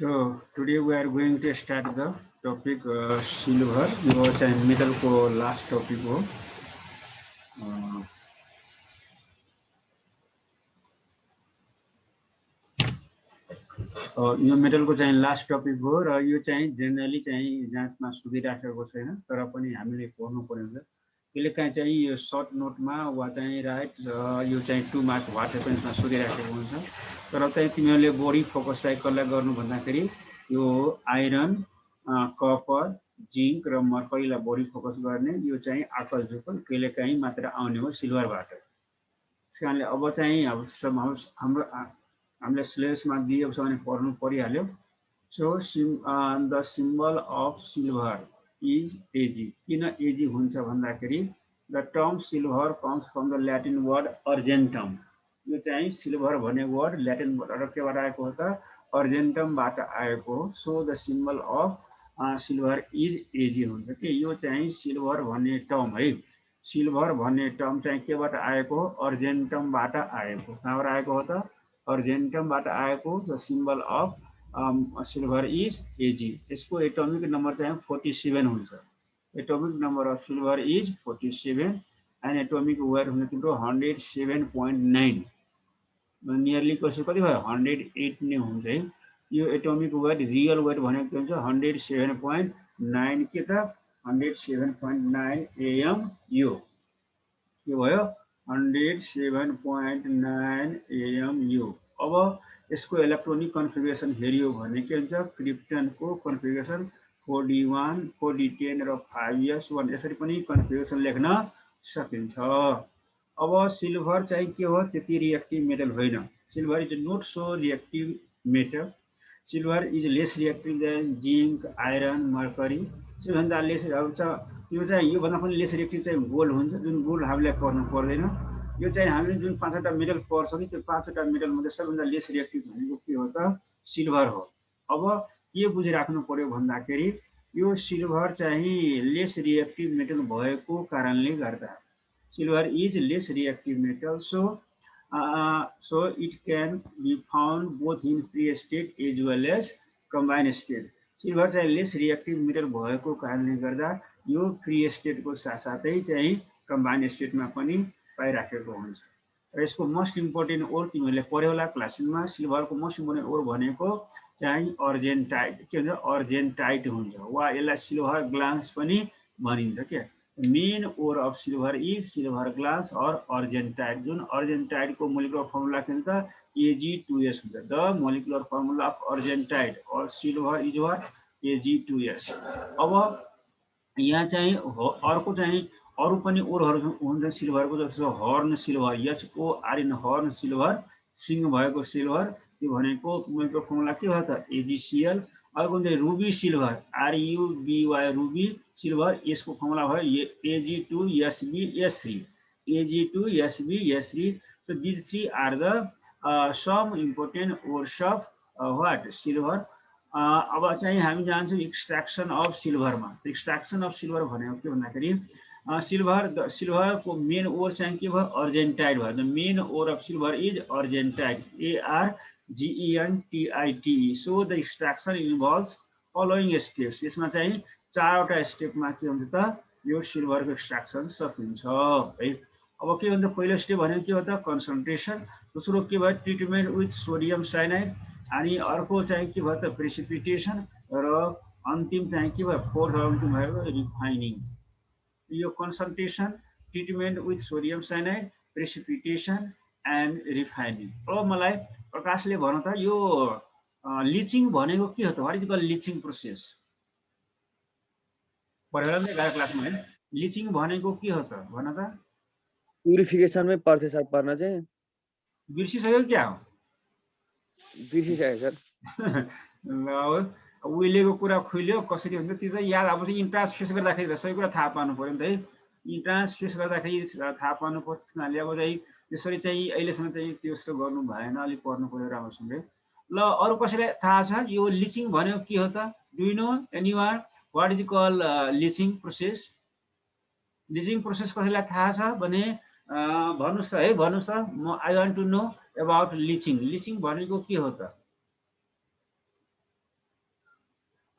So today we are going to start the topic silver. यो चाहिँ metal को last topic हो। यो मेटल को चाहिँ लास्ट टपिक हो र यो चाहिँ जेनरली चाहिँ जाँचमा सोधिराखेको छैन, तर पनि हामीले पढ्नु पर्ने हुन्छ। कहिलेकाहीँ चाहिँ यो सर्ट नोटमा वा चाहिँ राइट यो चाहिँ 2 मार्क वाट हेपन्समा सोधिराखेको हुन्छ, तर चाहिँ तिमीहरूले बढी फोकस चाहिँ कसलाई गर्नु भन्दाखेरि यो आइरन, कपर, जिङ्क र मर्करीलाई बढी फोकस गर्ने। यो चाहिँ आकल झुकल कहिलेकाहीँ मात्र आउने हो सिल्भरबाट। त्यस कारणले अब चाहिँ हाम्रो हामीले सिलेबसमा दिएको छ भने पढ्नु परिहाल्यो। So the symbol of silver is A G. किन एजी हुन्छ भन्दाखेरि the term silver comes from the Latin word argentum. यो चाहिँ सिल्भर भन्ने वर्ड ल्याटिन वर्ड केबाट आएको हो त? अर्जेन्टमबाट आएको हो। So the symbol of silver is A G हुन्छ कि यो चाहिँ सिल्भर भन्ने टर्म है। सिल्भर भन्ने टर्म चाहिँ केबाट आएको हो? अर्जेन्टमबाट आएको। कहाँबाट आएको हो त? अर्जेन्टमबाट आएको। The symbol of silver is A G. यसको एटोमिक नम्बर चाहिँ 47 हुन्छ। Atomic number of silver is 47 and atomic weight हुन्छ तिम्रो 107.9। नियरली कसो कति भयो? 108 नै हुन्छ है। यो एटोमिक वेट रियल वेट भनेको के हुन्छ? 107.9 के त? 107.9 AMU। के भयो? 107.9 AMU। अब यसको इलेक्ट्रोनिक कन्फिगरेसन हेरियो भने के हुन्छ? क्रिप्टनको कन्फिगरेसन 4D1, 4D10 र 5s1 यसरी पनि कन्फिगरेसन लेख्न सकिन्छ। अब सिल्भर चाहिँ के हो? त्यति रिएक्टिभ मेटल होइन। Silver is not so reactive metal. Silver is less reactive than zinc, iron, mercury. सबैभन्दा लेस यो चाहिँ योभन्दा पनि लेस रिएक्टिभ चाहिँ गोल्ड हुन्छ, जुन गोल्ड हामीले पढ्नु पर्दैन। यो चाहिँ हामीले जुन 5वटा मेटल पढ्छौँ नि त्यो 5वटा मेटल मध्ये सबैभन्दा लेस रिएक्टिभ भनेको के हो त? सिल्भर हो। अब के बुझिराख्नु पर्यो भन्दाखेरि यो सिल्भर चाहिँ लेस रिएक्टिभ मेटल भएको कारणले गर्दा silver is less reactive metal. So it can be found both in free state as well as combined state. Silver चाहिँ लेस रिएक्टिभ मेटल भएको कारणले गर्दा यो फ्री स्टेटको साथसाथै चाहिँ कम्बाइन्ड स्टेटमा पनि पाइराखेको हुन्छ। र यसको मोस्ट इम्पोर्टेन्ट ओर तिमीहरूले पढ्यो होला क्लासमा। सिल्भरको मोस्ट इम्पोर्टेन्ट ओर भनेको चाहिँ अर्जेन्टाइट। के हुन्छ? अर्जेन्टाइट हुन्छ वा यसलाई सिल्भर ग्लास पनि भनिन्छ। क्या main or of silver is silver glass और अर्जेन्टाइट। जुन अर्जेन्टाइटको मोलिकुलर फर्मुला के हुन्छ? Ag2s हुन्छ। The molecular formula of argentite और सिल्भर इज वाट? Ag2s। अब यहाँ चाहिँ अर्को चाहिँ अरू पनि ओरहरू हुन्छ सिल्भरको, जस्तो horn silver, HORN horn silver, सिङ भएको सिल्भर, त्यो भनेको मोलिकुलर फर्मुला के भयो त? AgCl। अर्को हुन्छ ruby silver, RUBY ruby silver, यसको फर्मुला भयो Ag2SbS3। Ag2SbS3। So these three are the some important ores of what? Silver। अब चाहिँ हामी जान्छौँ एक्सट्र्याक्सन अफ सिल्भरमा। एक्सट्र्याक्सन अफ सिल्भर भनेको के भन्दाखेरि सिल्भरको मेन ओर चाहिँ के भयो? अर्जेन्टाइट भयो। The main or of silver is argentite, ARGENTITE। So the extraction involves following steps. यसमा चाहिँ 4वटा स्टेपमा के हुन्छ त? यो सिल्भरको एक्सट्र्याक्सन सकिन्छ है। अब के भन्छ? पहिलो स्टेप भनेको के हो त? कन्सन्ट्रेसन। दोस्रो के भयो? Treatment with sodium cyanide. अनि अर्को चाहिँ के भयो त? प्रेसिपिटेसन। र अन्तिम चाहिँ के भयो? फोर्थ अन्तिम भयो रिफाइनिङ। यो concentration, treatment with sodium cyanide, precipitation and refining. अब मलाई प्रकाशले भन त यो लिचिङ भनेको के हो त? What is called leaching process? पढेर नै गएको क्लासमा है। लिचिङ भनेको के हो त? भन त। प्युरिफिकेसनमै पर्थ्यो सर, पर्न चाहिँ बिर्सिसक्यो क्या हो? बिर्सिसक्यो सर। ल उहिलेको कुरा खुल्यो कसरी हुन्छ त्यो चाहिँ याद। अब चाहिँ इन्ट्रान्स फेस गर्दाखेरि त सबै कुरा थाहा पाउनु पर्यो नि त है। इन्ट्रान्स फेस गर्दाखेरि थाहा पाउनु पर्छ। अब चाहिँ त्यसरी चाहिँ अहिलेसम्म चाहिँ त्यस्तो गर्नु भएन, अलिक पढ्नु पर्यो राम्रोसँगै। ल अरू कसैलाई थाहा छ यो लिचिङ भनेको के हो त? Do you know anyone what is called leaching process? Leaching process कसैलाई थाहा छ भने भन्नुहोस् है, भन्नुहोस् त। म I want to know about leaching. Leaching भनेको के हो त? लिचिङ भनेको चाहिँ सर, जब सुगर चाहिँ एकदम लो टेम्परेचरमा राख्छ, त्यसपछि चाहिँ त्यसको चाहिँ ड्राई हुन थाल्छ, त्यसपछि चाहिँ त्यसलाई चाहिँ ड्राई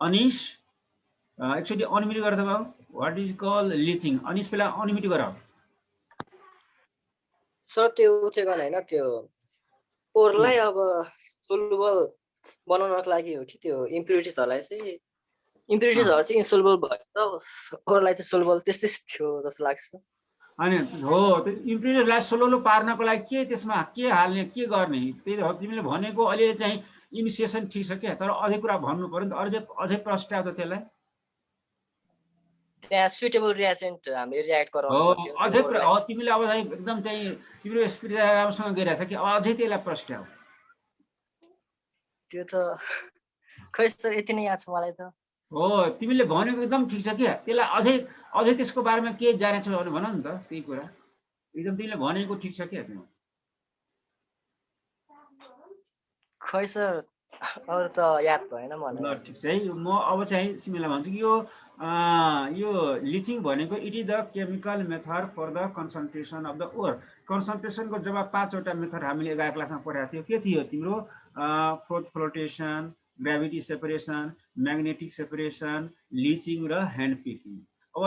अनिश एकचोटि अनम्युट गर त बाबु व्हाट इज कॉल लिचिङ अनिश पहिला अनम्युट गर सर त्यो उठे गर्न हैन त्यो ओरलाई अब सोल्युबल बनाउनको लागि हो कि त्यो इम्प्युरिटिजहरुलाई चाहिँ इम्प्युरिटिजहरु चाहिँ इन्सोल्युबल भयो त ओरलाई चाहिँ सोल्युबल त्यस्तै थियो जस्तो लाग्छ अनि हो त्यो इम्प्युरिटिजलाई सोल्युबल पार्नको लागि के त्यसमा के हाल्ने के गर्ने त्यही हो तिमीले भनेको अहिले चाहिँ इनिसिएसन ठिक छ के तर अझै कुरा भन्नु पर्यो नि त अझै प्रस्ताव त त्यसलाई त्यहाँ सुटेबल रिएजेन्ट हामीले रियाक्ट हो गराउनु पर्यो अझै तिमीले अब चाहिँ एकदम चाहिँ तिम्रो स्पिड राम्रोसँग गइरहेछ कि अझै त्यसलाई प्रस्ताव त्यो त खै सर यति नै याद छ मलाई त हो तिमीले भनेको एकदम ठिक छ के त्यसलाई अझै त्यसको बारेमा के जानेछौ भने भन नि त त्यही कुरा एकदम तिमीले भनेको ठिक छ के तिम्रो खै सर अरु त याद भएन मलाई ल ठिक छ है म अब चाहिँ तिमीलाई भन्छु कि यो लिचिङ भनेको it is the chemical method for the concentration of the ore कन्सन्ट्रेसनको जब 5 वटा मेथड हामीले 11 क्लासमा पढाएको थियो के थियो तिम्रो flotation gravity separation magnetic separation leaching र ह्यान्ड पिकिङ अब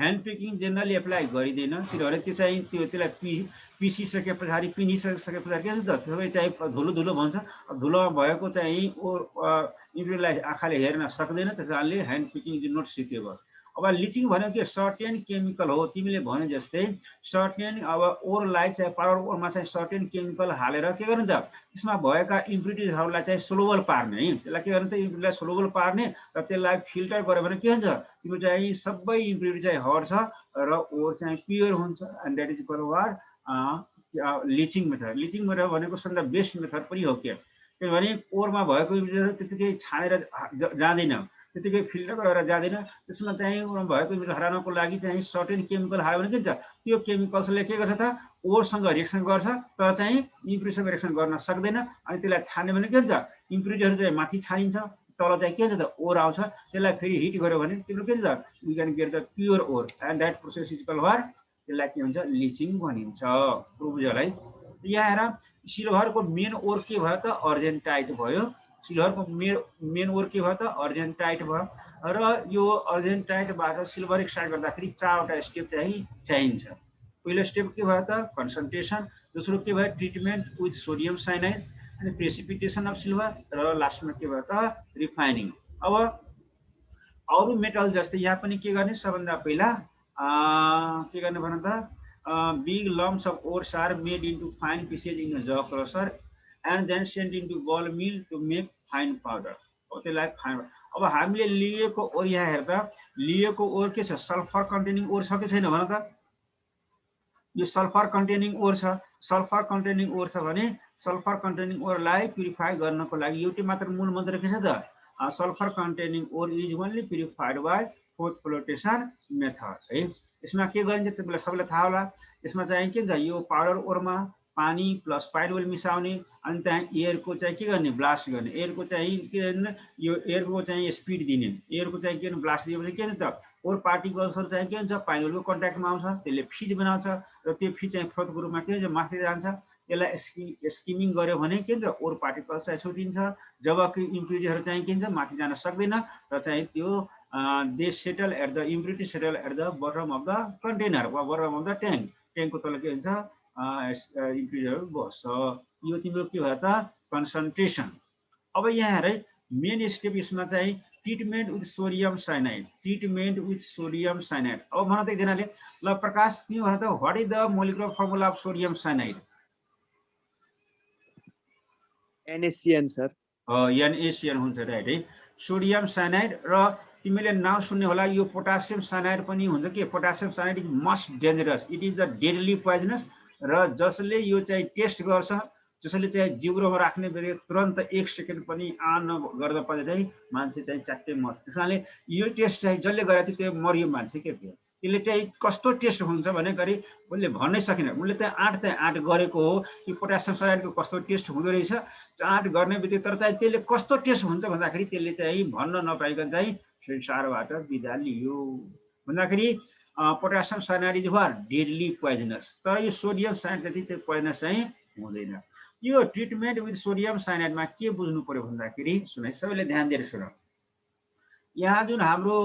ह्यान्ड पिकिङ जेनरली एप्लाई गरिँदैन किनभने त्यो चाहिँ त्यसलाई पिसिसके पछाडि पिनिसके पछाडि के हुन्छ त सबै चाहिँ धुलो धुलो भन्छ धुलोमा भएको चाहिँ इम्प्युरिटीलाई आँखाले हेर्न सक्दैन त्यस कारणले hand picking is not suitable अब लिचिङ भनेको के सर्टेन केमिकल हो तिमीले भने जस्तै सर्टेन अब ओरलाई चाहिँ पावर ओरमा चाहिँ सर्टेन केमिकल हालेर के गर्नु त त्यसमा भएका इम्प्युरिटिजहरूलाई चाहिँ सोल्युबल पार्ने है त्यसलाई के गर्नु त इम्प्युरिटीलाई सोल्युबल पार्ने र त्यसलाई फिल्टर गर्यो भने के हुन्छ तिम्रो चाहिँ सबै इम्प्युरिटी चाहिँ हट्छ र ओर चाहिँ प्योर हुन्छ and that is called what leaching method भनेको सबभन्दा बेस्ट मेथड पनि हो के किनभने ओरमा भएको इम्प्युरिटी त्यतिकै छानेर जाँदैन त्यतिकै फिल्टर गरेर जाँदैन त्यसमा चाहिँ ओरमा भएको इम्प्युरिटी हराउनको लागि चाहिँ सर्टेन केमिकल हाल्यो भने के हुन्छ त्यो केमिकल्सले के गर्छ त ओरसँग रिएक्सन गर्छ तर चाहिँ इम्प्युरिटीसँग रिएक्सन गर्न सक्दैन अनि त्यसलाई छान्यो भने के हुन्छ इम्प्युरिटीहरू चाहिँ माथि छानिन्छ तल चाहिँ के हुन्छ त ओर आउँछ त्यसलाई फेरि हिट गर्यो भने तिम्रो के हुन्छ you can get the pure ore and that process is called what त्यसलाई के हुन्छ लिचिङ भनिन्छ बुझ्यो है यहाँ हेर सिल्भरको मेन ओर के भयो त अर्जेन्टाइट भयो सिल्भरको मेन ओर के भयो त अर्जेन्टाइट भयो र यो अर्जेन्टाइटबाट सिल्भर एक्सट्र्याक्ट गर्दाखेरि 4वटा स्टेप चाहिँ चाहिन्छ पहिलो स्टेप के भयो त कन्सन्ट्रेसन दोस्रो के भयो ट्रिटमेन्ट विथ सोडियम साइनाइड अनि प्रेसिपिटेसन अफ सिल्भर र लास्टमा के भयो त रिफाइनिङ अब अरू मेटल जस्तै यहाँ पनि के गर्ने सबभन्दा पहिला के गर्ने भन त big lumps of ores are made into fine pieces in a jaw crusher and then sent into ball mill to make fine powder. अब हामीले लिएको ओर यहाँ हेर्दा लिएको ओर के छ सल्फर कन्टेनिङ ओर छ कि छैन भन त यो सल्फर कन्टेनिङ ओर छ सल्फर कन्टेनिङ ओर छ भने सल्फर कन्टेनिङ ओरलाई प्युरिफाई गर्नको लागि एउटै मात्र मूल मन्त्र के छ त sulphur containing ore is only purified by froth flotation method है यसमा के गरिन्छ तिमीलाई सबैलाई थाहा होला यसमा चाहिँ के हुन्छ यो पाउडर ओरमा पानी प्लस पाइन ओइल मिसाउने अनि त्यहाँ एयरको चाहिँ के गर्ने ब्लास्ट गर्ने एयरको चाहिँ के गर्ने यो एयरको चाहिँ स्पिड दिने एयरको चाहिँ के गर्ने ब्लास्ट दिएपछि के हुन्छ त ओर पार्टिकल्सहरू चाहिँ के हुन्छ पाइन ओइलको कन्ट्याक्टमा आउँछ त्यसले फिज बनाउँछ र त्यो फिज चाहिँ फ्लोटको रूपमा के हुन्छ माथि जान्छ त्यसलाई स्किमिङ गर्यो भने के हुन्छ ओर पार्टिकल्स चाहिँ छुटिन्छ जबकि इम्प्युरिटीहरू चाहिँ के हुन्छ माथि जान सक्दैन र चाहिँ त्यो they settle at the impurity settle at the bottom of the container or bottom of the tank को तल के हुन्छ इम्प्युरिटीहरू बस्छ यो तिम्रो के भयो त कन्सन्ट्रेसन अब यहाँ हेर मेन स्टेप यसमा चाहिँ ट्रिटमेन्ट विथ सोडियम साइनाइड अब भन त एकजनाले ल प्रकाश तिमी भन त what is the molecular formula of sodium cyanide NaCN sir NaCN हुन्छ राइट है सोडियम साइनाइड र तिमीले नाम सुन्ने होला यो पोटासियम साइनाइड पनि हुन्छ के potassium cyanide is must dangerous it is the deadly poisonous र जसले यो चाहिँ टेस्ट गर्छ जसले चाहिँ जिब्रोमा राख्ने बेला तुरन्त 1 सेकेन्ड पनि आन गर्दा पनि चाहिँ मान्छे चाहिँ च्याट्टै मर्छ त्यसैले यो टेस्ट चाहिँ जसले गरेको थियो त्यो मरियो मान्छे के थियो त्यसले चाहिँ कस्तो टेस्ट हुन्छ भने गरी उसले भन्नै सकिन उसले चाहिँ आँट गरेको हो कि पोटासियम साइनाइडको कस्तो टेस्ट हुँदो रहेछ आँट गर्ने बित्तिकै तर चाहिँ त्यसले कस्तो टेस्ट हुन्छ भन्दाखेरि त्यसले चाहिँ भन्न नपाइकन चाहिँ संसारबाट बिदा लियो भन्दाखेरि potassium cyanide is what deadly poisonous तर यो सोडियम साइनाइड जति त्यो पोइजनस चाहिँ हुँदैन यो ट्रिटमेन्ट विथ सोडियम साइनाइडमा के बुझ्नु पर्यो भन्दाखेरि सुन सबैले ध्यान दिएर सुन यहाँ जुन हाम्रो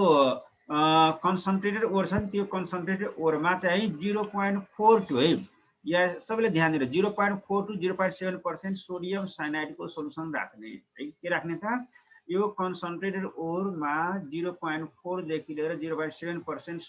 कन्सन्ट्रेटेड ओर छ नि त्यो कन्सन्ट्रेटेड ओरमा चाहिँ 0.42 है। यहाँ सबैले ध्यान दिनु 0.4 to 0.7% सोडियम साइनाइडको सोलुसन राख्ने है। के राख्ने त यो कन्सन्ट्रेटेड ओरमा 0.4 देखि लिएर 0.7%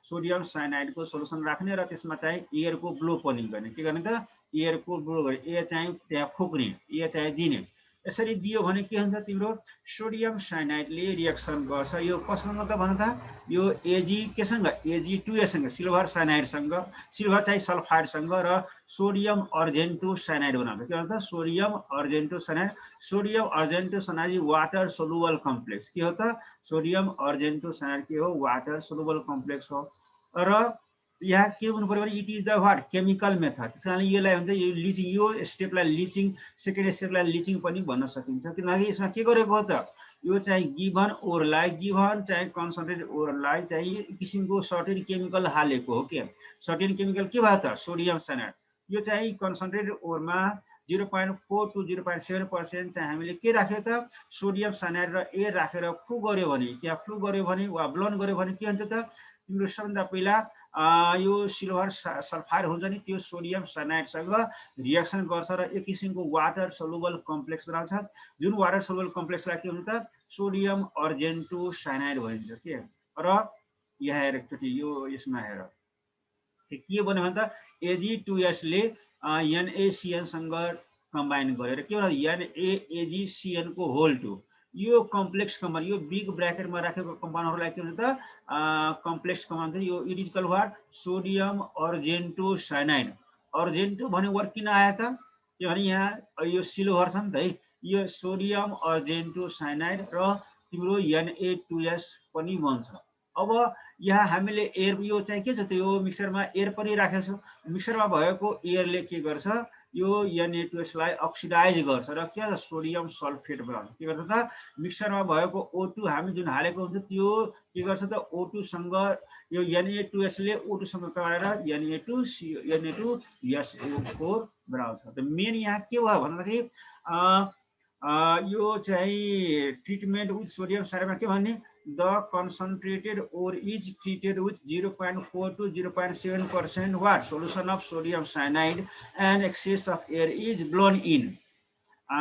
सोडियम साइनाइडको सोलुसन राख्ने र त्यसमा चाहिँ एयरको ब्लो पनि गर्ने। के गर्ने त एयरको ब्लो गर्ने, एयर चाहिँ त्यहाँ फुक्ने, एयर चाहिँ दिने। यसरी दियो भने के हुन्छ तिम्रो सोडियम साइनाइडले रिएक्सन गर्छ। यो कसँग त भन त यो एजी केसँग Ag2S सँग सिल्भर साइनाइडसँग, सिल्भर चाहिँ सल्फाइडसँग र सोडियम अर्जेन्टो साइनाइड बनाउँछ। के भन्छ sodium argento cyanide. Sodium argento cyanide water soluble complex के हो त सोडियम अर्जेन्टो साइनाइड के हो वाटर सोलुबल कम्प्लेक्स हो। र यहाँ के हुनु पर्यो भने it is the what chemical method. त्यस कारणले यसलाई हुन्छ यो लिचिङ, यो स्टेपलाई लिचिङ, सेकेन्ड स्टेपलाई लिचिङ पनि भन्न सकिन्छ। किनकि यसमा के गरेको हो त यो चाहिँ गिभन ओरलाई, गिभन चाहिँ कन्सन्ट्रेटेड ओरलाई चाहिँ किसिमको सर्टेन केमिकल हालेको हो। के सर्टेन केमिकल के भयो त सोडियम साइनाइड। यो चाहिँ कन्सन्ट्रेटेड ओरमा 0.4 to 0.7% चाहिँ हामीले के राख्यो त सोडियम साइनाइड र एयर राखेर फ्लू गर्यो भने, त्यहाँ फ्लू गर्यो भने वा ब्लोन गर्यो भने के हुन्छ त तिम्रो सबभन्दा पहिला यो सिल्भर सल्फाइड हुन्छ नि त्यो सोडियम साइनाइडसँग रिएक्सन गर्छ र एक किसिमको वाटर सोलुबल कम्प्लेक्स बनाउँछ। जुन वाटर सोलुबल कम्प्लेक्सलाई के हुन्छ त सोडियम अर्जेन्टो साइनाइड भनिन्छ। के र यहाँ हेर एकचोटि यो यसमा हेर के बन्यो भने त Ag2S ले NaCN सँग कम्बाइन गरेर के भन्छ NaAgCN को होल 2 यो कम्प्लेक्स कम्पाउन्ड, यो बिग ब्र्याकेटमा राखेको कम्पाउन्डहरूलाई के भन्छ त कम्प्लेक्स कम्पाउन्ड। यो it is called what sodium argento cyanide. Argento भन्ने वर्ड किन आयो त किनभने यहाँ यो सिल्भर छ नि त है, यो सोडियम अर्जेन्टो साइनाइड र तिम्रो Na2S पनि बन्छ। अब यहाँ हामीले एयर यो चाहिँ के छ त यो मिक्सरमा एयर पनि राखेको छौँ। मिक्सरमा भएको एयरले के गर्छ यो Na2S लाई अक्सिडाइज गर्छ र के गर्छ सोडियम सल्फेट बनाउँछ। के गर्छ त मिक्सरमा भएको O2 हामी जुन हालेको हुन्छ त्यो के गर्छ त O2 सँग यो Na2S ले O2 सँग कमाएर Na2SO4 बनाउँछ। त मेन यहाँ के भयो भन्दाखेरि यो चाहिँ ट्रिटमेन्ट विथ सोडियम साइनाइडमा के भन्ने the concentrated ore is treated with 0.4 to 0.7% what solution of sodium cyanide and excess of air is blown in.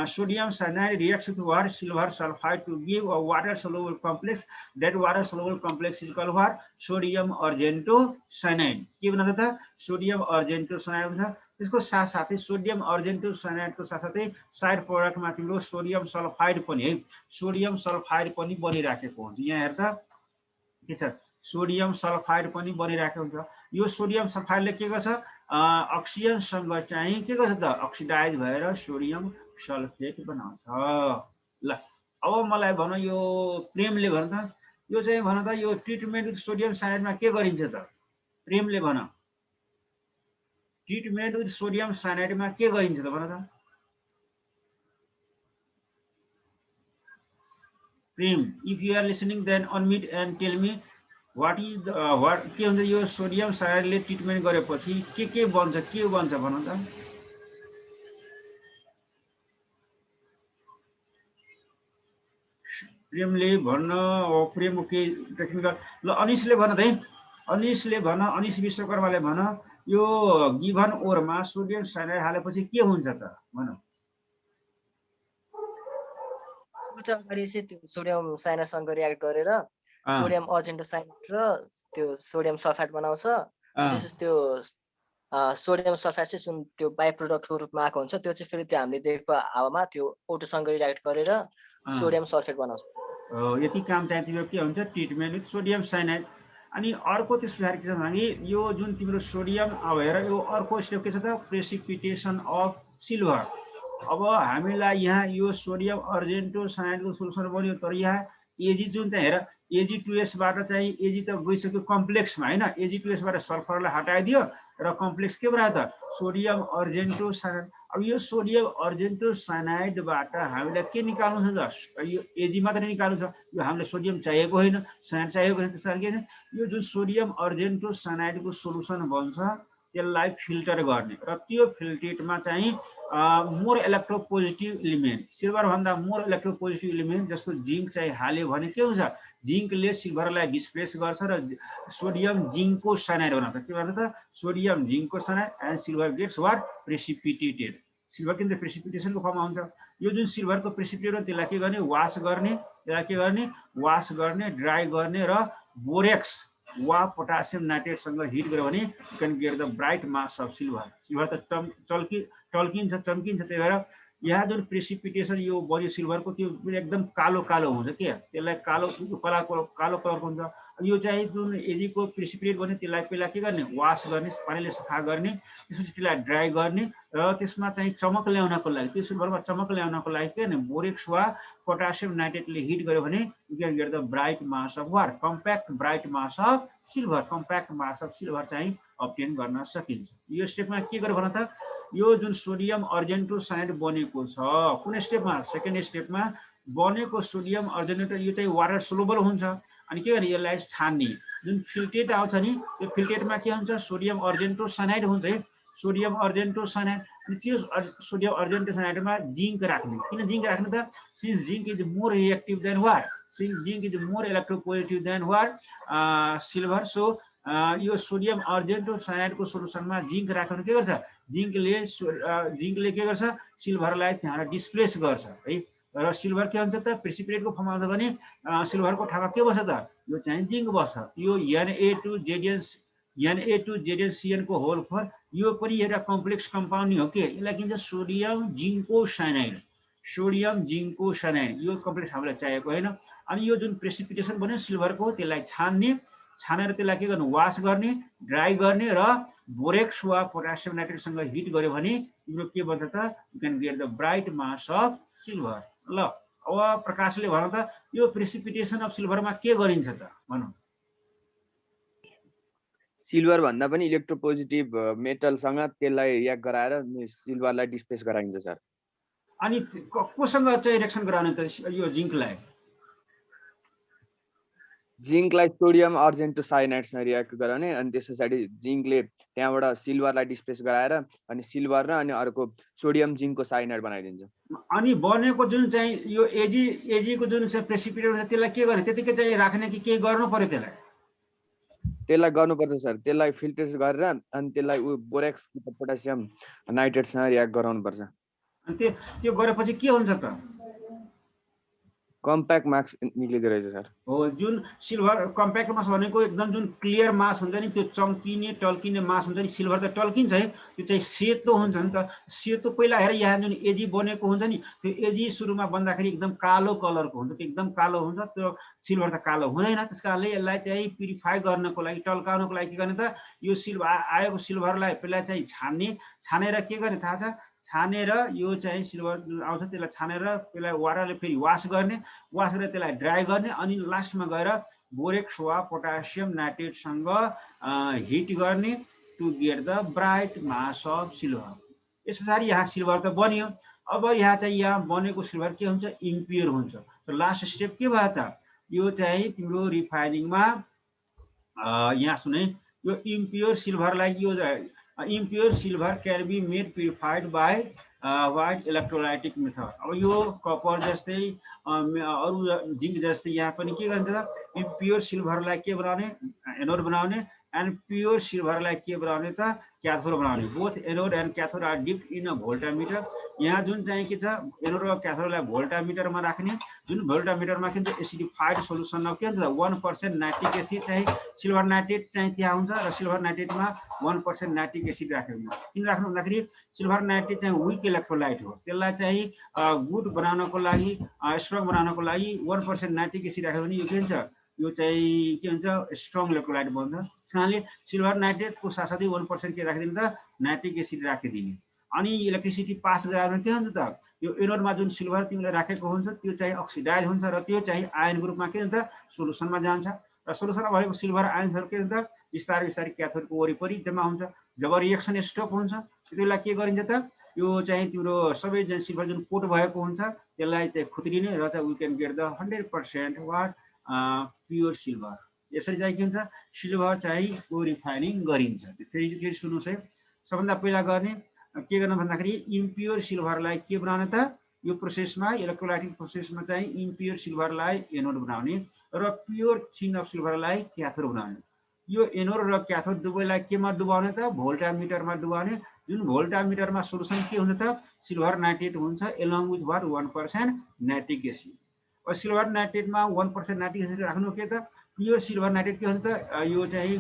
Sodium cyanide reacts with what silver sulfide to give a water soluble complex. That water soluble complex is called what sodium argento cyanide. के भन्छ त sodium argento cyanide हुन्छ। त्यसको साथसाथै sodium अर्जेन्टो साइनाइडको साथसाथै side प्रोडक्टमा तिम्रो sodium sulphide पनि है, सोडियम सल्फाइड पनि बनिराखेको हुन्छ। यहाँ हेर त के छ सोडियम सल्फाइड पनि बनिराखेको हुन्छ। यो सोडियम सल्फाइडले के गर्छ अक्सिजनसँग चाहिँ के गर्छ त अक्सिडाइज भएर सोडियम सल्फेट बनाउँछ। ल अब मलाई भन यो प्रेमले भन त यो चाहिँ भन त यो ट्रिटमेन्ट विथ सोडियम साइनाइडमा के गरिन्छ त प्रेमले भन ट्रिटमेन्ट विथ सोडियम साइनाइडमा के गरिन्छ त भन त Prem. If you are listening then unmute and tell me what is the what के हुन्छ यो सोडियम साइनाइडले ट्रिटमेन्ट गरेपछि के बन्छ भन त प्रेमले भन्न प्रेम के टेक्निकल। ल अनिसले भन त है अनिसले भन अनिस विश्वकर्माले भन यो गिभन ओरमा सोडियम साइनाइड हालेपछि के हुन्छ त भन। अगाडि चाहिँ त्यो सोडियम साइनाइडसँग रियाक्ट गरेर सोडियम अर्जेन्टो साइनाइड र त्यो सोडियम सल्फाइड बनाउँछ। त्यसपछि त्यो सोडियम सल्फाइड चाहिँ जुन त्यो बाइ प्रोडक्टको रूपमा आएको हुन्छ त्यो चाहिँ फेरि त्यो हामीले देखेको हावामा त्यो O2सँग रियाक्ट गरेर सोडियम सल्फेट बनाउँछ। यति काम चाहिँ तिम्रो के हुन्छ ट्रिटमेन्ट विथ सोडियम साइनाइड। अनि अर्को त्यस पछाडि के छ भने यो जुन तिम्रो सोडियम अब हेर यो अर्को स्टेप के छ त प्रेसिपिटेसन अफ सिल्भर। अब हामीलाई यहाँ यो सोडियम अर्जेन्टो साइनाइडको सोलुसन बन्यो तर यहाँ एजी जुन चाहिँ हेर Ag2S बाट चाहिँ एजी त गइसक्यो कम्प्लेक्समा हैन। Ag2S बाट सल्फरलाई हटाइदियो र कम्प्लेक्स के बनायो त सोडियम अर्जेन्टो साइनाइड। अब यो सोडियम अर्जेन्टो साइनाइडबाट हामीलाई के निकाल्नु छ त यो एजी मात्र निकाल्नु छ। यो हामीले सोडियम चाहिएको होइन साइनाइड चाहिएको होइन। त्यसैले के यो जुन सोडियम अर्जेन्टो साइनाइडको सोलुसन बन्छ त्यसलाई फिल्टर गर्ने र त्यो फिल्ट्रेटमा चाहिँ मोर इलेक्ट्रोपोजिटिभ इलिमेन्ट, सिल्भर भन्दा मोर इलेक्ट्रोपोजिटिभ इलिमेन्ट जस्तो जिङ्क चाहिँ हाल्यो भने के हुन्छ, जिङ्कले सिल्भरलाई डिस्प्लेस गर्छ र सोडियम जिङ्कको साइनाइड बनाउँछ। के भन्छ त, सोडियम जिङ्कको cyanide and silver gets what, precipitated. सिल्भर किन प्रेसिपिटेसनको फर्ममा हुन्छ। यो जुन सिल्भरको प्रेसिपिटेट हो त्यसलाई के गर्ने, वास गर्ने, त्यसलाई के गर्ने, वास गर्ने, ड्राई गर्ने र बोरेक्स वा पोटासियम नाइट्रेटसँग हिट गर्यो भने you can get the bright mass of silver. Silver त टल्किन्छ, चम्किन्छ। त्यही भएर यहाँ जुन प्रेसिपिटेसन यो बढी सिल्भरको त्यो एकदम कालो कालो हुन्छ के, त्यसलाई कालो कालो कलरको हुन्छ। यो चाहिँ जुन एजीको प्रेसिपिटेट गर्ने त्यसलाई पहिला के गर्ने, वास गर्ने, पानीले सफा गर्ने, त्यसपछि त्यसलाई ड्राई गर्ने र त्यसमा चाहिँ चमक ल्याउनको लागि, त्यो सिल्भरमा चमक ल्याउनको लागि के गर्ने, बोरेक्स वा पोटासियम नाइट्रेटले हिट गर्यो भने you can get the bright mass of what, compact bright mass of silver. Compact mass of silver चाहिँ अब्टेन गर्न सकिन्छ। यो स्टेपमा के गर्यो भन त, यो जुन सोडियम अर्जेन्टोसाइनाइड बनेको छ कुन स्टेपमा, सेकेन्ड स्टेपमा बनेको सोडियम अर्जेन्टो, यो चाहिँ वाटर सोलुबल हुन्छ। अनि के गर्ने, यसलाई छान्ने, जुन फिल्टेट आउँछ नि त्यो फिल्टेटमा के हुन्छ, सोडियम अर्जेन्टोसाइनाइड हुन्छ है, सोडियम अर्जेन्टोसाइनाइड। अनि त्यो सोडियम अर्जेन्टोसाइनाइडमा जिङ्क राख्ने। किन जिङ्क राख्ने त, since zinc is more reactive than what, since zinc is more electropositive than what silver. So यो सोडियम अर्जेन्टोसाइनाइडको सोलुसनमा जिङ्क राख्यो भने के गर्छ, जिङ्कले के गर्छ, सिल्भरलाई त्यहाँ डिस्प्लेस गर्छ है। र सिल्भर के हुन्छ त, प्रेसिपिटेटको फर्ममा आउँछ भने सिल्भरको ठाउँमा के बस्छ त, यो चाहिँ जिङ्क बस्छ। यो Na2ZnCN को होल फर, यो पनि एउटा कम्प्लेक्स कम्पाउन्ड हो के, यसलाई के भन्छ, सोडियम जिङ्को साइनाइड। सोडियम जिङ्को साइनाइड यो कम्प्लेक्स हामीलाई चाहिएको होइन। अनि यो जुन प्रेसिपिटेसन बन्यो सिल्भरको त्यसलाई छान्ने, छानेर त्यसलाई के गर्नु, वास गर्ने, ड्राई गर्ने र बोरेक्स वा पोटासियम नाइट्रेटसँग हिट गर्यो भने तिम्रो के बन्छ त, you can get the bright mass of silver. ल अब प्रकाशले भन त, यो प्रेसिपिटेसन अफ सिल्भरमा के गरिन्छ त भनौँ। सिल्भर भन्दा पनि इलेक्ट्रोपोजिटिभ मेटलसँग त्यसलाई रियाक्ट गराएर सिल्भरलाई डिस्प्लेस गराइन्छ सर। अनि कोसँग चाहिँ रिएक्सन गराउने त यो जिङ्कलाई, जिङ्कलाई सोडियम अर्जेन्टोसाइनाइडसँग रियाक्ट गराउने, अनि त्यस पछाडि जिङ्कले त्यहाँबाट सिल्भरलाई डिस्प्लेस गराएर अनि सिल्भर र अनि अर्को सोडियम जिङ्कको साइनाइड बनाइदिन्छ। अनि बनेको जुन चाहिँ यो एजीको जुन चाहिँ प्रेसिपिटेट हुन्छ त्यसलाई के गर्ने, त्यतिकै चाहिँ राख्ने कि केही गर्नु पर्यो त्यसलाई? त्यसलाई गर्नुपर्छ सर, त्यसलाई फिल्टर गरेर अनि त्यसलाई बोरेक्स पोटासियम नाइट्रेटसँग रियाक्ट गराउनुपर्छ। अनि त्यो गरेपछि के हुन्छ त, कम्प्याक्ट मास निक्लिँदो रहेछ सर। हो, जुन सिल्भर कम्प्याक्ट मास भनेको एकदम जुन क्लियर मास हुन्छ नि, त्यो चम्किने टल्किने मास हुन्छ नि। सिल्भर त टल्किन्छ है, त्यो चाहिँ सेतो हुन्छ नि त। सेतो पहिला हेर, यहाँ जुन एजी बनेको हुन्छ नि, त्यो एजी सुरुमा बन्दाखेरि एकदम कालो कलरको हुन्छ, त्यो एकदम कालो हुन्छ। त्यो सिल्भर त कालो हुँदैन। त्यस कारणले यसलाई चाहिँ प्युरिफाई गर्नको लागि, टल्काउनको लागि के गर्ने त, यो आएको सिल्भरलाई पहिला चाहिँ छानेर के गर्ने थाहा छ, छानेर यो चाहिँ सिल्भर आउँछ त्यसलाई छानेर त्यसलाई वाटरले फेरि वास गर्ने, वास गरेर त्यसलाई ड्राई गर्ने, अनि लास्टमा गएर बोरेक्स वा पोटासियम नाइट्रेटसँग हिट गर्ने to get the bright mass of silver. यस पछाडि यहाँ सिल्भर त बन्यो। अब यहाँ चाहिँ यहाँ बनेको सिल्भर के हुन्छ, इम्प्योर हुन्छ। लास्ट स्टेप के भयो त, यो चाहिँ तिम्रो रिफाइनिङमा यहाँ सुने, यो इम्प्योर सिल्भरलाई यो impure silver can be made purified by white electrolytic method। अब यो कपर जस्तै अरु जिंक जस्तै यहाँ पनि के गर्छ त, impure सिल्भरलाई के बनाउने, एनोड बनाउने, and pure सिल्भरलाई के बनाउने त, क्याथोड बनाउने। Both anode and cathode are dipped in a voltameter. यहाँ जुन चाहिँ के छ, एनोड र क्याथोडलाई भोल्टामिटरमा राख्ने, जुन भोल्टामिटरमा के हुन्छ, एसिडिफाइड सोलुसनमा के हुन्छ 1% नाइट्रिक एसिड चाहिँ सिल्भर नाइट्रेट चाहिँ त्यहाँ हुन्छ, र सिल्भर नाइट्रेटमा 1% नाइट्रिक एसिड राख्नु। किन राख्नु भन्दाखेरि सिल्भर नाइट्रेट चाहिँ विक इलेक्ट्रोलाइट हो, त्यसलाई चाहिँ गुड बनाउनको लागि, स्ट्रङ बनाउनको लागि 1% नाइट्रिक एसिड राख्यो भने यो के हुन्छ, यो चाहिँ के हुन्छ, स्ट्रङ इलेक्ट्रोलाइट बन्छ। त्यसकारणले सिल्भर नाइट्रेटको साथसाथै 1% के राखिदिनु त, नाइट्रिक एसिड राखिदिने। अनि इलेक्ट्रिसिटी पास गरायो भने के हुन्छ त, यो एनोडमा जुन सिल्भर तिमीले राखेको हुन्छ त्यो चाहिँ अक्सिडाइज हुन्छ, र त्यो चाहिँ आयन ग्रुपमा के हुन्छ, सोलुसनमा जान्छ, र सोलुसनमा भएको सिल्भर आयन्सहरू के हुन्छ, बिस्तारै बिस्तारै क्याथोडको वरिपरि जम्मा हुन्छ। जब रिएक्सन स्टप हुन्छ त्यतिबेला के गरिन्छ त, यो चाहिँ तिम्रो सबै जुन सिल्भर जुन कोट भएको हुन्छ त्यसलाई चाहिँ खुत्रिने, र चाहिँ we can get the 100% what pure silver. यसरी चाहिँ के हुन्छ, सिल्भर चाहिँ रिफाइनिङ गरिन्छ। फेरि सुन्नुहोस् है, सबभन्दा पहिला गर्ने के गर्न भन्दाखेरि इम्प्योर सिल्भरलाई के बनाउने त यो प्रोसेसमा इलेक्ट्रोलाइटिक प्रोसेसमा चाहिँ इम्प्योर सिल्भरलाई एनोड बनाउने र प्योर थिन अफ सिल्भरलाई क्याथोड बनाउने। यो एनोड र क्याथोड दुवैलाई केमा डुबाउने त भोल्टामिटरमा डुबाउने। जुन भोल्टामिटरमा सोलुसन के हुन्छ त सिल्भर नाइट्रेट हुन्छ along with what 1% nitric acid. अब सिल्भर नाइट्रेटमा 1% नाइट्रिक एसिड राख्नु के त प्योर सिल्भर नाइट्रेट के हुन्छ त यो चाहिँ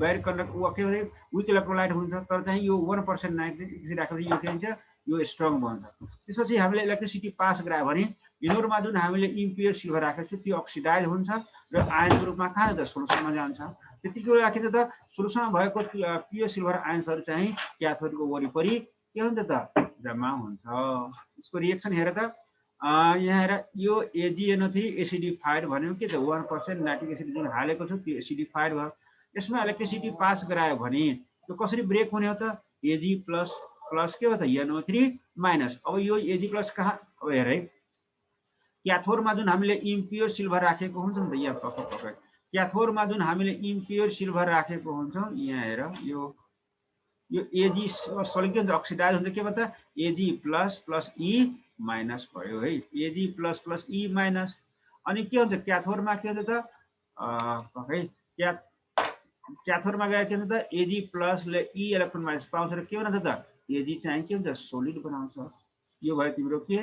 ब्यारियर कन्डक्ट के भन्छ विथ इलेक्ट्रोलाइट हुन्छ तर चाहिँ यो 1% नाइट्रिक एसिड राखेपछि यो के हुन्छ यो स्ट्रङ बन्छ। त्यसपछि हामीले इलेक्ट्रिसिटी पास गरायो भने एनोडमा जुन हामीले इम्प्योर सिल्भर राखेको छु त्यो अक्सिडाइज हुन्छ र आयनको रूपमा कहाँ जान्छ सोलुसनमा जान्छ। त्यतिकै बेला के त सोलुसनमा भएको प्योर सिल्भर आयन्सहरू चाहिँ क्याथोडको वरिपरि के हुन्छ त जम्मा हुन्छ। यसको रिएक्सन हेर त यहाँ हेर यो AgNO3 एसिडिफाइड भन्यो के त 1% नाइट्रिक एसिड जुन हालेको छु त्यो एसिडिफाइड भयो। यसमा इलेक्ट्रिसिटी पास गरायो भने त्यो कसरी ब्रेक हुने हो त Ag प्लस के हो त NO3 माइनस। अब यो Ag प्लस कहाँ अब हेर है क्याथोडमा जुन हामीले इम्प्योर सिल्भर राखेको हुन्छ नि त यहाँ पक्कै क्याथोडमा जुन हामीले इम्प्योर सिल्भर राखेको हुन्छ यहाँ हेर यो Ag सरी के हुन्छ अक्सिडाइज हुन्छ के भन्छ Ag प्लस E माइनस भयो है Ag प्लस E माइनस। अनि के हुन्छ क्याथोडमा के हुन्छ त क्याथोडमा गएर के हुन्छ त Ag प्लसले E इलेक्ट्रोन माइनस पाउँछ र के बनाउँछ त Ag चाहिँ के हुन्छ सोलिड बनाउँछ। यो भयो तिम्रो के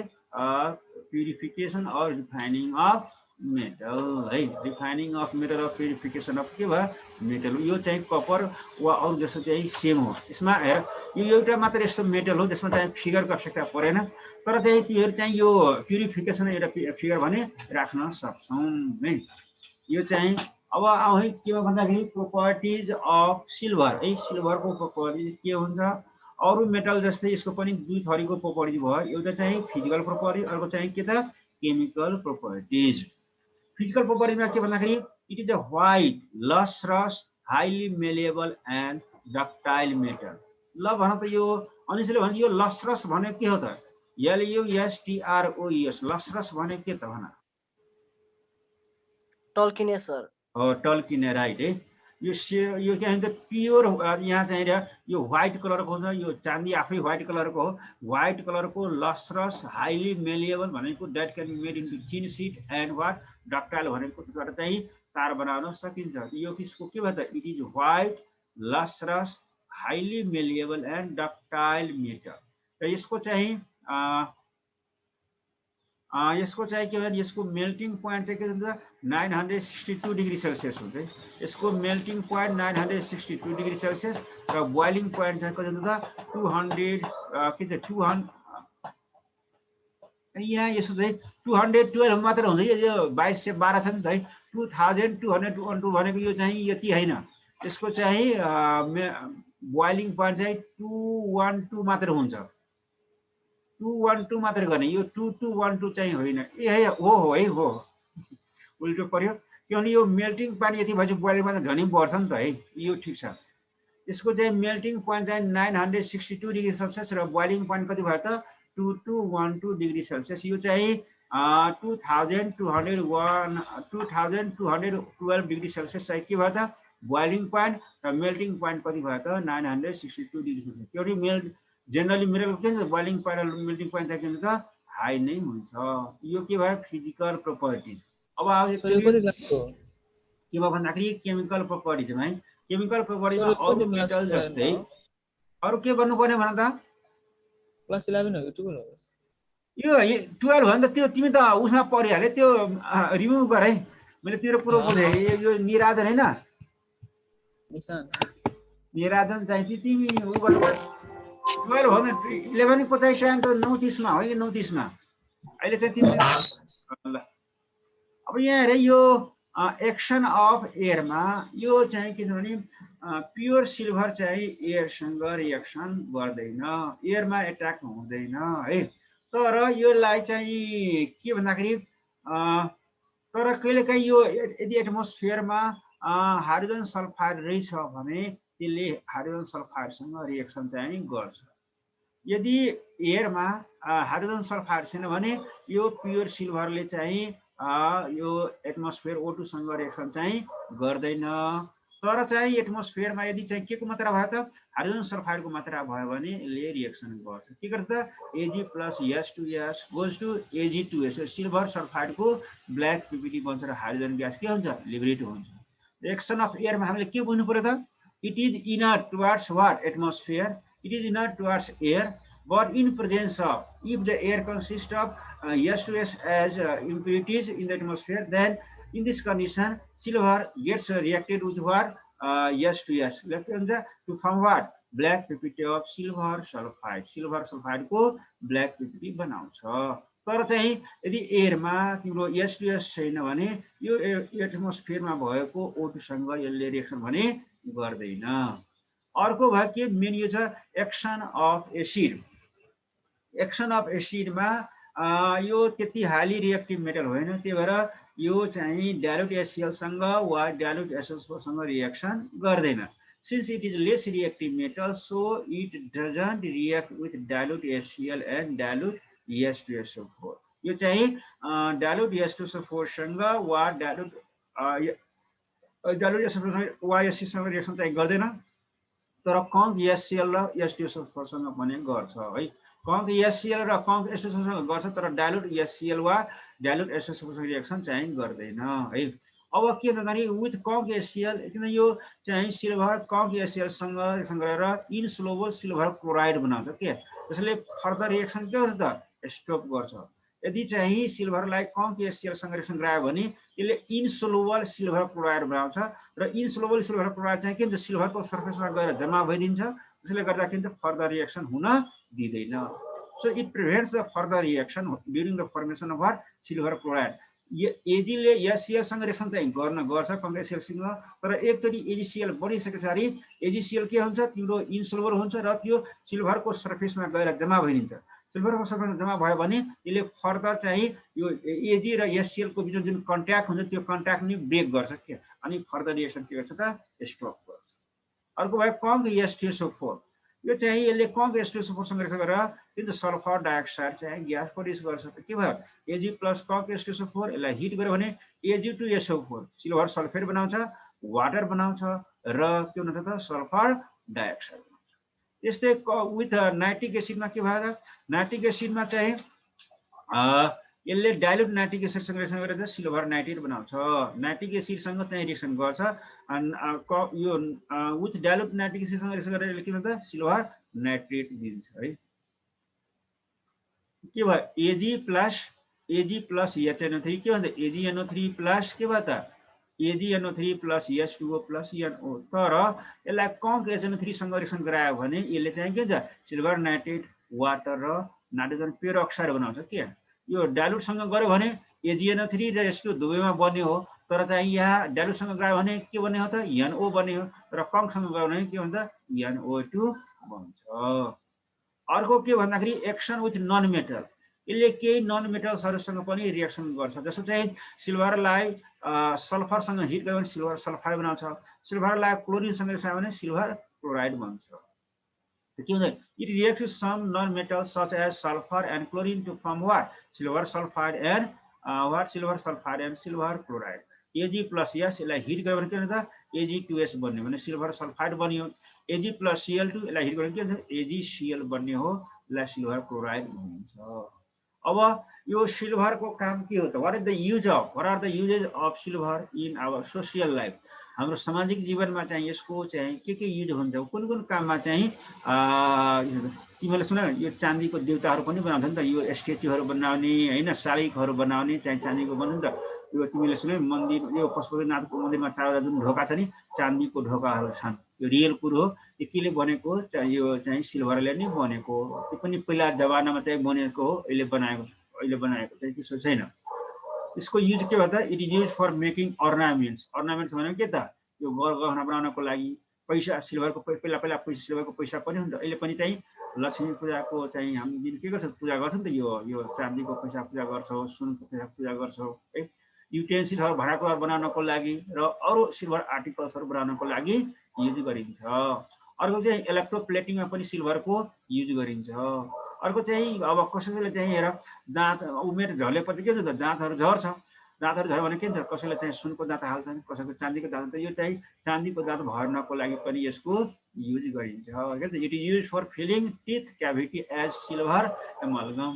purification or refining of metal है रिफाइनिङ अफ मेटल र प्युरिफिकेसन अफ के भयो मेटल। यो चाहिँ कपर वा अरू जस्तो चाहिँ सेम हो। यसमा हेर यो एउटा मात्र यस्तो मेटल हो जसमा चाहिँ फिगरको आवश्यकता परेन तर चाहिँ तिमीहरू चाहिँ यो प्युरिफिकेसन एउटा फिगर भने राख्न सक्छौ है। यो चाहिँ अब आऊ है के भन्दाखेरि प्रोपर्टिज अफ सिल्भर है सिल्भरको प्रोपर्टिज के हुन्छ अरू मेटल जस्तै यसको पनि दुई थरीको प्रोपर्टिज भयो। एउटा चाहिँ फिजिकल प्रोपर्टिज अर्को चाहिँ के त केमिकल प्रोपर्टिज। फिजिकल प्रोपर्टिजमा के भन्दाखेरि it is a white lustrous highly malleable and ductile metal. ल भन त यो अनिसले भन्छ यो लसरस भने के हो त LUSTROES लसरस भने के त भन टल्किने सर हो टल्किने राइट है। यो के भन्छ प्योर यहाँ चाहिँ यो व्हाइट कलरको हुन्छ यो चाँदी आफै व्हाइट कलरको हो। व्हाइट कलरको लसरस हाइली मेलिएबल भनेको that can be made into thin sheet and what ductile भनेको त्यसबाट चाहिँ तार बनाउन सकिन्छ। यो किसको के भन्छ it is white lustrous highly malleable and ductile metal. र यसको चाहिँ के भन्छ यसको मेल्टिङ पोइन्ट चाहिँ के हुन्छ 962 डिग्री सेल्सियस हुन्छ। यसको मेल्टिङ पोइन्ट 962 डिग्री सेल्सियस र बोइलिङ पोइन्ट चाहिँ कति हुन्छ त 200 के छ 200 यहाँ यसो चाहिँ 212 मात्र हुन्छ। यो 2212 छ नि त है 2212 भनेको यो चाहिँ यति होइन। यसको चाहिँ बोइलिङ पोइन्ट चाहिँ 212 मात्र हुन्छ 212 मात्र गर्ने यो 2212 चाहिँ होइन ए है हो है हो उल्टो पर्यो किनभने यो मेल्टिङ पोइन्ट यति भएपछि बोइलिङ पोइन्ट झनै बढ्छ नि त है यो ठिक छ। यसको चाहिँ मेल्टिङ पोइन्ट चाहिँ 962 डिग्री सेल्सियस र बोइलिङ पोइन्ट कति भयो त 2212 डिग्री सेल्सियस। यो चाहिँ 2212 डिग्री सेल्सियस चाहिँ के भयो त बोइलिङ पोइन्ट र मेल्टिङ पोइन्ट कति भयो त 962 डिग्री सेल्सियस। किनभने जेनरली मेटलको के हुन्छ बोइलिङ पोइन्ट र मेल्टिङ पोइन्ट चाहिँ के हुन्छ हाई नै हुन्छ। यो के भयो फिजिकल प्रोपर्टिज। अब आउँछ के भयो भन्दाखेरि केमिकल प्रोपर्टिजमा है केमिकल प्रोपर्टिजमा अरू मेटल जस्तै अरू के गर्नु पर्ने भन त क्लास 11 हो कि 12 हो यो 12 भने त त्यो तिमी त उसमा परिहाल्यो त्यो रिमुभ गर है। मैले तेरो कुरो बुझेँ यो निराजन हैन निराजन चाहिँ तिमी उ गर्नु 12 भन्दा 11 को चाहिँ टाइम त 9:30 मा हो कि 9:30 मा अहिले चाहिँ तिमी ल अब यहाँ हेरे यो एक्सन अफ एयरमा यो चाहिँ किनभने प्योर सिल्भर चाहिँ एयरसँग रिएक्सन गर्दैन एयरमा एट्र्याक्ट हुँदैन है। तर योलाई चाहिँ के भन्दाखेरि तर कहिलेकाहीँ यो यदि एटमोस्फियरमा हाइड्रोजन सल्फाइड रहेछ भने त्यसले हाइड्रोजन सल्फाइडसँग रिएक्सन चाहिँ गर्छ। यदि एयरमा हाइड्रोजन सल्फाइड छैन भने यो प्योर सिल्भरले चाहिँ यो एटमोस्फियर O2 सँग रिएक्सन चाहिँ गर्दैन। तर चाहिँ एटमोस्फियरमा यदि चाहिँ के को मात्रा भयो त हाइड्रोजन सल्फाइडको मात्रा भयो भने यसले रिएक्सन गर्छ के गर्छ त Ag plus S2S goes to Ag2S silver सल्फाइडको ब्ल्याक पिपिटी बन्छ र हाइड्रोजन ग्यास के हुन्छ लिबरेट हुन्छ रिएक्सन अफ एयरमा हामीले के बुझ्नु पर्यो त it is inner towards what atmosphere it is inner towards air but in presence of if the air consists of S2S as impurities in the atmosphere then in this condition silver gets reacted with what S2S to form what black ppt of silver sulfide को black ppt बनाउँछ तर चाहिँ यदि एयरमा तिम्रो S2S छैन भने यो एटमोस्फियरमा भएको O2 सँग यसले रिएक्सन भने गर्दैन अर्को भयो के मेन यो छ action of acid action of एसिडमा यो त्यति हाइली रिएक्टिभ मेटल होइन त्यही भएर यो चाहिँ डाइल्युट HCl सँग वा डाइल्युट SO4 सँग रिएक्सन गर्दैन since it is less reactive metal so it doesn't react with dilute HCl and dilute H2SO4 यो चाहिँ डाइल्युट H2SO4 सँग वा डाइल्युट SO4 वा HCl सँग रिएक्सन चाहिँ गर्दैन तर कङ्क HCl र H2SO4 सँग पनि गर्छ है कङ्क HCl र कङ्क H2SO4 सँग गर्छ तर डाइल्युट HCl वा डाइल्युट H2SO4 सँग रिएक्सन चाहिँ गर्दैन है अब के हुन्छ भने विथ कङ्क HCl किन यो चाहिँ सिल्भर कङ्क HCl सँग रिएक्सन गरेर इनसोलुबल सिल्भर क्लोराइड बनाउँछ के त्यसले फर्दर रिएक्सन के हुन्छ त स्टप गर्छ यदि चाहिँ सिल्भरलाई कङ्क HCl सँग रिएक्सन गरायो भने यसले इनसोलुबल सिल्भर क्लोराइड बनाउँछ र इनसोलुबल सिल्भर क्लोराइड चाहिँ के हुन्छ सिल्भरको सर्फेसमा गएर जम्मा भइदिन्छ त्यसले गर्दा के हुन्छ फर्दर रिएक्सन हुन दिदैन so it prevents the further reaction during the formation of what silver chloride एजीले HCl सँग रिएक्सन चाहिँ गर्न गर्छ कङ्क HCl सँग तर एकचोटि AgCl बनिसके पछाडि AgCl के हुन्छ तिम्रो इनसोलुबल हुन्छ र त्यो सिल्भरको सर्फेसमा गएर जम्मा भइदिन्छ सिल्भरको सर्फेसमा जम्मा भयो भने यसले फर्दर चाहिँ यो Ag र HCl को बिचमा जुन कन्ट्याक्ट हुन्छ त्यो कन्ट्याक्ट नि ब्रेक गर्छ के अनि फर्दर रिएक्सन के गर्छ त स्टप गर्छ अर्को भयो कङ्क H2SO4 यो चाहिँ यसले कङ्क H2SO4 सँग रिएक्सन गरेर त्यो सल्फर डाइअक्साइड चाहिँ ग्यास प्रड्युस गर्छ त के भयो Ag प्लस कङ्क H2SO4 यसलाई हिट गर्यो भने Ag2SO4 सिल्भर सल्फेट बनाउँछ वाटर बनाउँछ र के हुन्छ त सल्फर डाइअक्साइड बनाउँछ यस्तै विथ नाइट्रिक एसिडमा के भयो त नाइट्रिक एसिडमा चाहिँ यसले डाइल्युट नाइट्रिक एसिड सँग रिएक्सन गरेर सिल्भर नाइट्रेट बनाउँछ नाइट्रिक एसिड सँग चाहिँ रिएक्सन गर्छ यो विथ डाइल्युट नाइट्रिक एसिड सँग रिएक्सन गरेर के भन्छ सिल्भर नाइट्रेट दिन्छ है के भयो Ag प्लस HNO3 के भन्छ AgNO3 प्लस के भयो त AgNO3 plus H2O plus NO तर यसलाई कङ्क HNO3 सँग रिएक्सन गरायो भने यसले चाहिँ के हुन्छ सिल्भर नाइट्रेट वाटर र नाइट्रोजन पेरोक्साइड बनाउँछ के यो डाइल्युट सँग गर्यो भने AgNO3 र H2O दुवैमा बन्ने हो तर चाहिँ यहाँ डाइल्युट सँग गरायो भने के बन्ने हो त NO बन्ने हो र कङ्क सँग गरायो भने के हुन्छ NO2 बन्छ अर्को के भन्दाखेरि एक्सन विथ नन मेटल यसले केही नन मेटल्सहरुसँग पनि रिएक्सन गर्छ जस्तो चाहिँ सिल्भरलाई सल्फरसँग हिट गर्यो भने सिल्भर सल्फाइड बनाउँछ सिल्भरलाई क्लोरिनसँग रिएक्सन भने सिल्भर क्लोराइड बन्छ के हुन्छ it reacts with some non metals such as sulphur and chlorine to form what silver sulphide and silver chloride Ag plus S यसलाई हिट गर्यो भने के हुन्छ Ag2S बन्ने भने सिल्भर सल्फाइड बन्यो Ag प्लस Cl2 यसलाई हिट गर्यो भने के हुन्छ AgCl बन्ने हो यसलाई सिल्भर क्लोराइड भनिन्छ अब यो सिल्भरको काम के हो त what are the uses of silver in our social life हाम्रो सामाजिक जीवनमा चाहिँ यसको चाहिँ के युज हुन्छ कुन कुन काममा चाहिँ तिमीले सुन यो चाँदीको देउताहरू पनि बनाउँछ नि त यो स्ट्याचुहरू बनाउने हैन शालिगहरू बनाउने चाहिँ चाँदीको बन्छ नि त यो तिमीले सुन मन्दिर यो पशुपतिनाथको मन्दिरमा चारवटा जुन ढोका छ नि चाँदीको ढोकाहरू छन् यो रियल कुरो हो यो केले बनेको यो चाहिँ सिल्भरले नै बनेको त्यो पनि पहिला जमानामा चाहिँ बनेको हो अहिले बनाएको चाहिँ त्यसो छैन यसको युज के भन्छ it is use for making ornaments भनेको के त यो गहना बनाउनको लागि पैसा सिल्भरको पहिला सिल्भरको पैसा पनि हुन्छ अहिले पनि चाहिँ लक्ष्मी पूजाको चाहिँ हामी दिन के गर्छ पूजा गर्छ नि त यो चाँदीको पैसा पूजा गर्छौँ सुनको पैसा पूजा गर्छौँ है युटेन्सिल्सहरू भाँडाकुँडा बनाउनको लागि र अरू सिल्भर आर्टिकल्सहरू बनाउनको लागि युज गरिन्छ अर्को चाहिँ इलेक्ट्रोप्लेटिङमा पनि सिल्भरको युज गरिन्छ अर्को चाहिँ अब कसैले चाहिँ हेर दाँत उमेर झरेपछि के हुन्छ दाँतहरू झर्छ दाँतहरू झऱ्यो भने के हुन्छ, कसैलाई चाहिँ सुनको दाँत हाल्छन्, कसैको चाँदीको दाँत, यो चाहिँ चाँदीको दाँत भर्नको लागि पनि यसको युज गरिन्छ। It is use for filling teeth cavity as silver amalgam.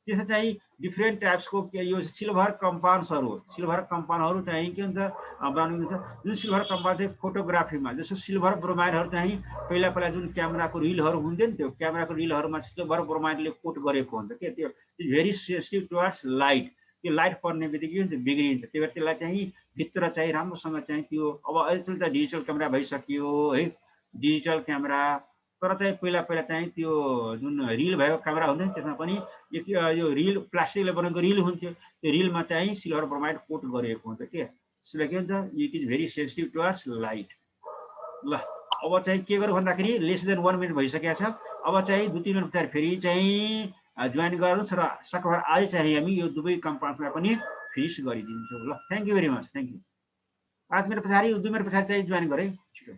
त्यसै चाहिँ डिफ्रेन्ट टाइप्सको यो सिल्भर कम्पाउन्ड्सहरू, सिल्भर कम्पाउन्डहरू चाहिँ के हुन्छ बनाउनु हुन्छ। जुन सिल्भर कम्पाउन्ड चाहिँ फोटोग्राफीमा जस्तो सिल्भर ब्रोमाइडहरू चाहिँ पहिला पहिला जुन क्यामेराको रिलहरू हुन्थ्यो नि, त्यो क्यामेराको रिलहरूमा सिल्भर ब्रोमाइडले कोट गरेको हुन्छ के, त्यो भेरी सेन्सिटिभ टुवर्ड्स लाइट। त्यो लाइट पर्ने बित्तिकै के हुन्छ, बिग्रिन्छ। त्यही भएर त्यसलाई चाहिँ भित्र चाहिँ राम्रोसँग चाहिँ त्यो अब अहिले त डिजिटल क्यामेरा भइसक्यो है, डिजिटल क्यामेरा। तर चाहिँ पहिला पहिला चाहिँ त्यो जुन रिल भएको क्यामेरा हुन्थ्यो त्यसमा पनि यो रिल प्लास्टिकले बनेको रिल हुन्थ्यो, त्यो रिलमा चाहिँ सिल्भर ब्रोमाइड कोट गरिएको हुन्छ के। त्यसले के हुन्छ, it is very sensitive towards light. ल अब चाहिँ के गर्नु भन्दाखेरि लेस देन 1 मिनट भइसकेको छ। अब चाहिँ 2-3 मिनट पछाडि फेरि चाहिँ जोइन गर्नुहोस् र सकभर आज चाहिँ हामी यो दुवै कम्पाउन्डमा पनि फिनिस गरिदिन्छौँ। ल thank you very much, thank you. 5 minute पछाडि 2 मिनट पछाडि चाहिँ जोइन गरेँ छिटो।